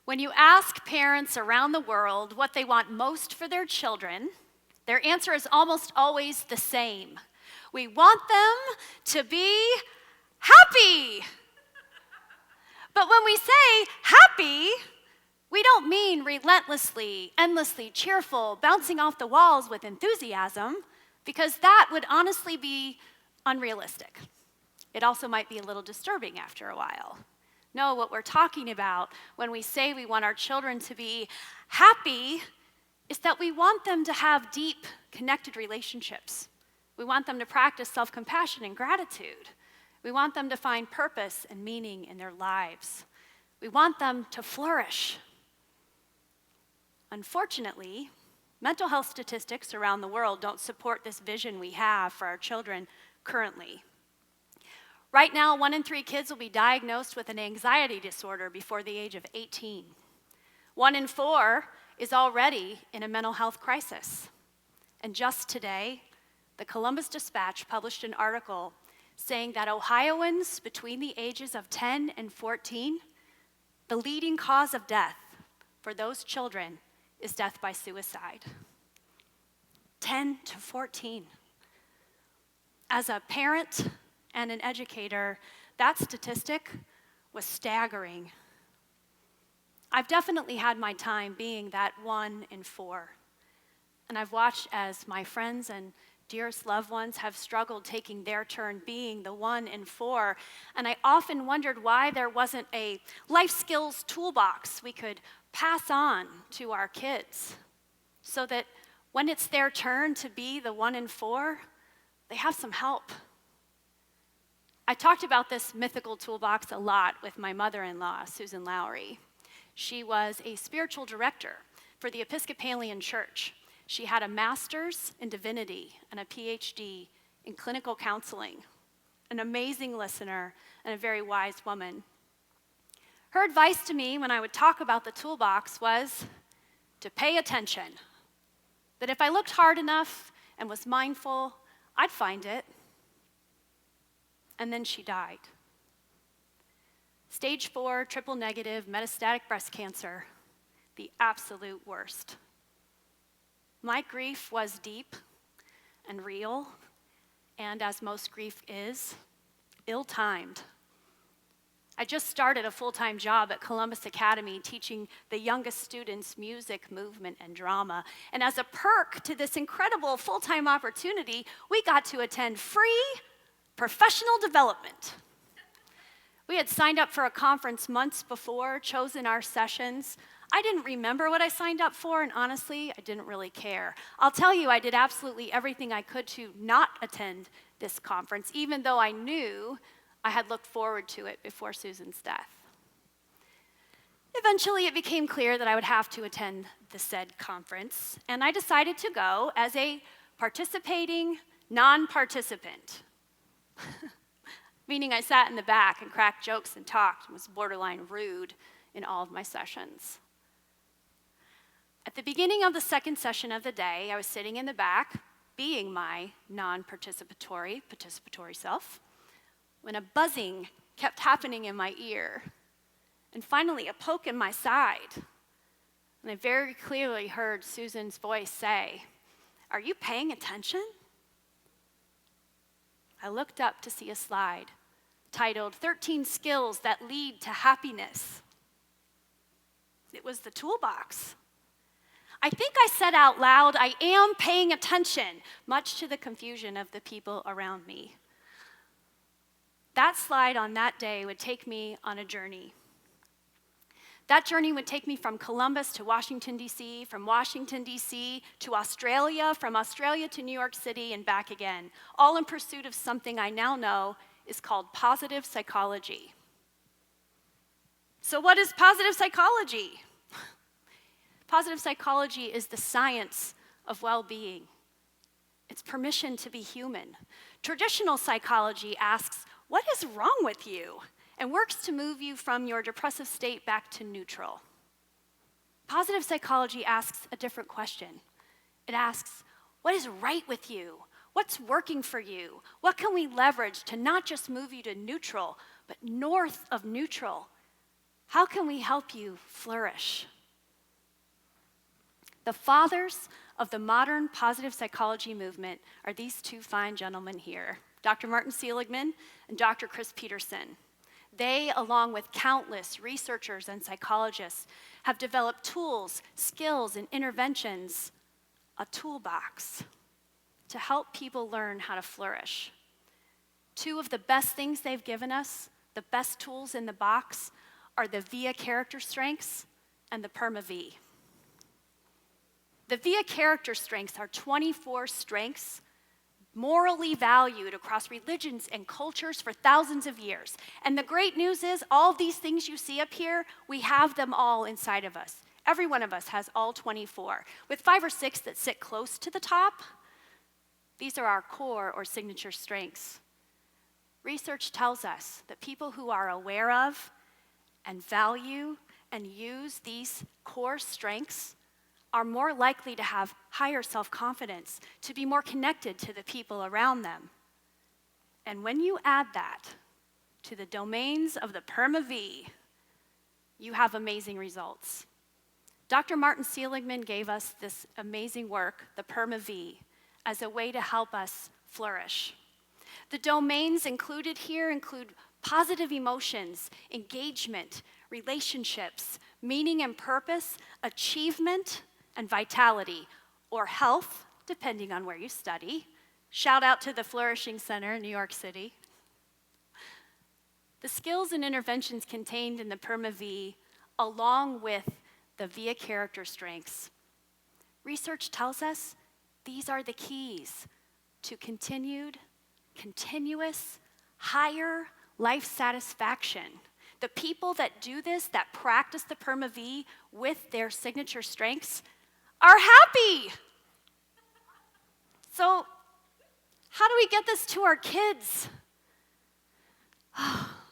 When you ask parents around the world what they want most for their children, their answer is almost always the same. We want them to be happy. But when we say happy, we don't mean relentlessly, endlessly cheerful, bouncing off the walls with enthusiasm, because that would honestly be unrealistic. It also might be a little disturbing after a while. No, what we're talking about when we say we want our children to be happy is that we want them to have deep, connected relationships. We want them to practice self-compassion and gratitude. We want them to find purpose and meaning in their lives. We want them to flourish. Unfortunately, mental health statistics around the world don't support this vision we have for our children currently. Right now, 1 in 3 kids will be diagnosed with an anxiety disorder before the age of 18. 1 in 4 is already in a mental health crisis. And just today, the Columbus Dispatch published an article saying that Ohioans between the ages of 10 and 14, the leading cause of death for those children is death by suicide. 10 to 14. As a parent and an educator, that statistic was staggering. I've definitely had my time being that 1 in 4. And I've watched as my friends and dearest loved ones have struggled taking their turn being the 1 in 4. And I often wondered why there wasn't a life skills toolbox we could pass on to our kids so that when it's their turn to be the 1 in 4, they have some help. I talked about this mythical toolbox a lot with my mother-in-law, Susan Lowery. She was a spiritual director for the Episcopalian Church. She had a master's in divinity and a PhD in clinical counseling, an amazing listener, and a very wise woman. Her advice to me when I would talk about the toolbox was to pay attention, that if I looked hard enough and was mindful, I'd find it. And then she died. Stage 4, triple negative, metastatic breast cancer, the absolute worst. My grief was deep and real, and as most grief is, ill-timed. I just started a full-time job at Columbus Academy teaching the youngest students music, movement, and drama. And as a perk to this incredible full-time opportunity, we got to attend free professional development. We had signed up for a conference months before, chosen our sessions. I didn't remember what I signed up for, and honestly, I didn't really care. I'll tell you, I did absolutely everything I could to not attend this conference, even though I knew I had looked forward to it before Susan's death. Eventually, it became clear that I would have to attend the said conference, and I decided to go as a participating non-participant. Meaning I sat in the back and cracked jokes and talked and was borderline rude in all of my sessions. At the beginning of the second session of the day, I was sitting in the back, being my non-participatory self, when a buzzing kept happening in my ear, and finally a poke in my side. And I very clearly heard Susan's voice say, "Are you paying attention?" I looked up to see a slide titled 13 Skills That Lead to Happiness. It was the toolbox. I think I said out loud, "I am paying attention," much to the confusion of the people around me. That slide on that day would take me on a journey. That journey would take me from Columbus to Washington, D.C., from Washington, D.C. to Australia, from Australia to New York City, and back again, all in pursuit of something I now know is called positive psychology. So what is positive psychology? Positive psychology is the science of well-being. It's permission to be human. Traditional psychology asks, "What is wrong with you?" and works to move you from your depressive state back to neutral. Positive psychology asks a different question. It asks, what is right with you? What's working for you? What can we leverage to not just move you to neutral, but north of neutral? How can we help you flourish? The fathers of the modern positive psychology movement are these two fine gentlemen here, Dr. Martin Seligman and Dr. Chris Peterson. They, along with countless researchers and psychologists, have developed tools, skills, and interventions, a toolbox, to help people learn how to flourish. Two of the best things they've given us, the best tools in the box, are the VIA character strengths and the PERMA-V. The VIA character strengths are 24 strengths morally valued across religions and cultures for thousands of years. And the great news is, all these things you see up here, we have them all inside of us. Every one of us has all 24, with 5 or 6 that sit close to the top. These are our core or signature strengths. Research tells us that people who are aware of and value and use these core strengths are more likely to have higher self-confidence, to be more connected to the people around them. And when you add that to the domains of the PERMA-V, you have amazing results. Dr. Martin Seligman gave us this amazing work, the PERMA-V, as a way to help us flourish. The domains included here include positive emotions, engagement, relationships, meaning and purpose, achievement, and vitality, or health, depending on where you study. Shout out to the Flourishing Center in New York City. The skills and interventions contained in the PERMA-V, along with the VIA character strengths, research tells us these are the keys to continuous, higher life satisfaction. The people that do this, that practice the PERMA-V with their signature strengths, are happy. So, how do we get this to our kids?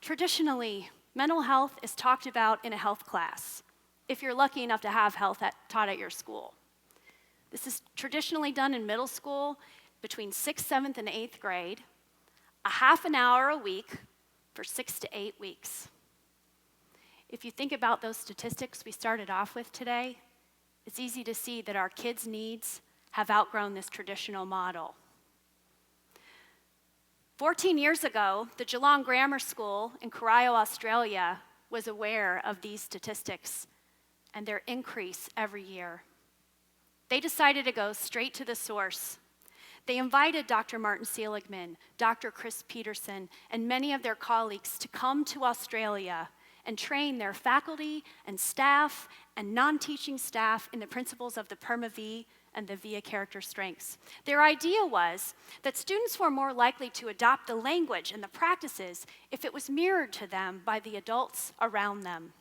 Traditionally, mental health is talked about in a health class, if you're lucky enough to have health taught at your school. This is traditionally done in middle school between 6th, 7th, and 8th grade, a half an hour a week for 6 to 8 weeks. If you think about those statistics we started off with today, it's easy to see that our kids' needs have outgrown this traditional model. 14 years ago, the Geelong Grammar School in Corio, Australia, was aware of these statistics and their increase every year. They decided to go straight to the source. They invited Dr. Martin Seligman, Dr. Chris Peterson, and many of their colleagues to come to Australia and train their faculty and staff and non-teaching staff in the principles of the PERMA-V and the VIA character strengths. Their idea was that students were more likely to adopt the language and the practices if it was mirrored to them by the adults around them.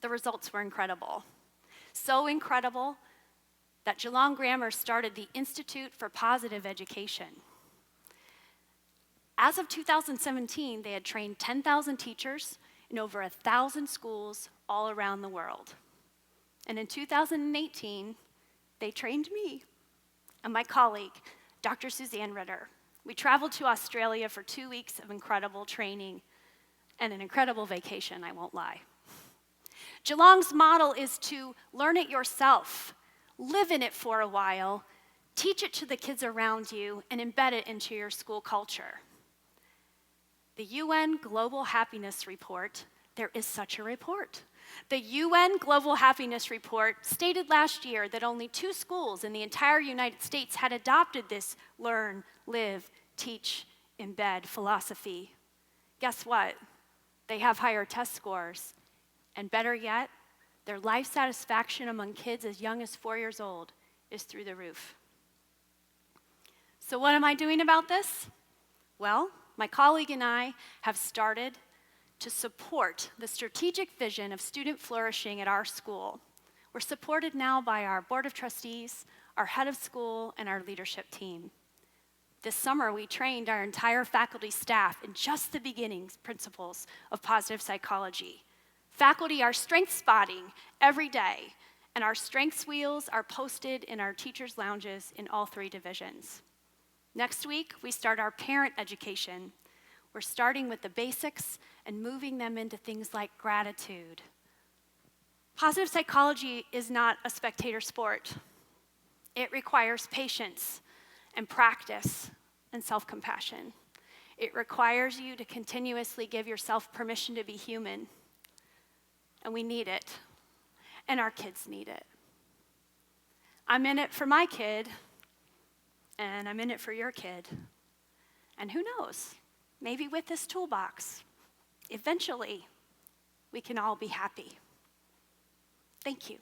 The results were incredible. So incredible that Geelong Grammar started the Institute for Positive Education. As of 2017, they had trained 10,000 teachers in over 1,000 schools all around the world. And in 2018, they trained me and my colleague, Dr. Suzanne Ritter. We traveled to Australia for 2 weeks of incredible training and an incredible vacation, I won't lie. Geelong's model is to learn it yourself, live in it for a while, teach it to the kids around you, and embed it into your school culture. The UN Global Happiness Report, there is such a report. The UN Global Happiness Report stated last year that only 2 schools in the entire United States had adopted this learn, live, teach, embed philosophy. Guess what? They have higher test scores. And better yet, their life satisfaction among kids as young as 4 years old is through the roof. So what am I doing about this? Well, my colleague and I have started to support the strategic vision of student flourishing at our school. We're supported now by our board of trustees, our head of school, and our leadership team. This summer, we trained our entire faculty staff in just the beginnings principles of positive psychology. Faculty are strength spotting every day, and our strengths wheels are posted in our teachers' lounges in all 3 divisions. Next week, we start our parent education, We're starting with the basics and moving them into things like gratitude. Positive psychology is not a spectator sport. It requires patience and practice and self-compassion. It requires you to continuously give yourself permission to be human. And we need it. And our kids need it. I'm in it for my kid, and I'm in it for your kid. And who knows, maybe with this toolbox, eventually we can all be happy. Thank you.